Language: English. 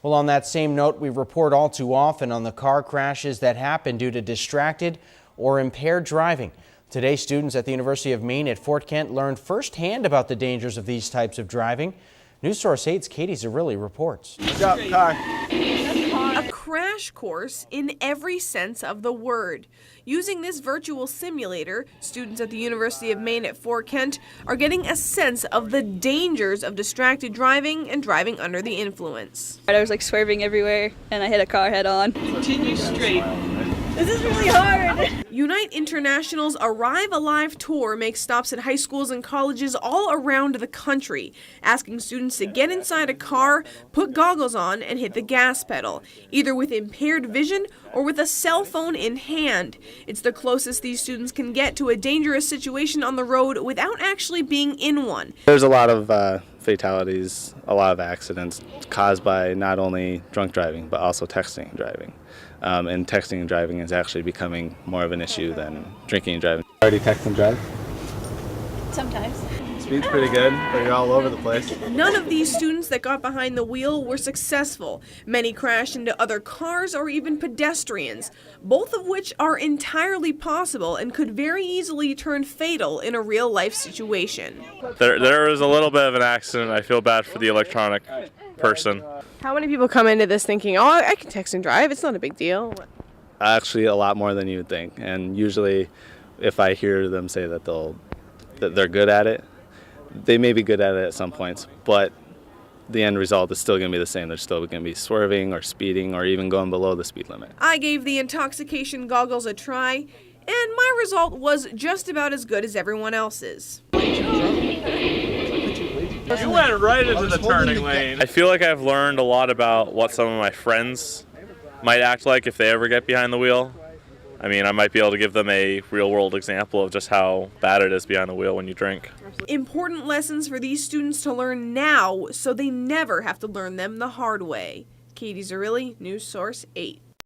Well, on that same note, we report all too often on the car crashes that happen due to distracted or impaired driving. Today, students at the University of Maine at Fort Kent learned firsthand about the dangers of these types of driving. News Source 8's Katie Zerilli reports. Watch out, car. A crash course in every sense of the word. Using this virtual simulator, students at the University of Maine at Fort Kent are getting a sense of the dangers of distracted driving and driving under the influence. I was swerving everywhere and I hit a car head on. Continue straight. This is really hard. Unite International's Arrive Alive tour makes stops at high schools and colleges all around the country, asking students to get inside a car, put goggles on, and hit the gas pedal, either with impaired vision or with a cell phone in hand. It's the closest these students can get to a dangerous situation on the road without actually being in one. There's a lot of fatalities, a lot of accidents caused by not only drunk driving, but also texting and driving. And texting and driving is actually becoming more of an issue than drinking and driving. Already text and drive? Sometimes. Speed's pretty good, but you're all over the place. None of these students that got behind the wheel were successful. Many crashed into other cars or even pedestrians, both of which are entirely possible and could very easily turn fatal in a real-life situation. There was a little bit of an accident. I feel bad for the electronic person. How many people come into this thinking, oh, I can text and drive, it's not a big deal? Actually, a lot more than you would think. And usually, if I hear them say that they're good at it, they may be good at it at some points, but the end result is still going to be the same. They're still going to be swerving or speeding or even going below the speed limit. I gave the intoxication goggles a try, and my result was just about as good as everyone else's. You went right into the turning lane. I feel like I've learned a lot about what some of my friends might act like if they ever get behind the wheel. I mean, I might be able to give them a real-world example of just how bad it is behind the wheel when you drink. Important lessons for these students to learn now so they never have to learn them the hard way. Katie Zerilli, News Source 8.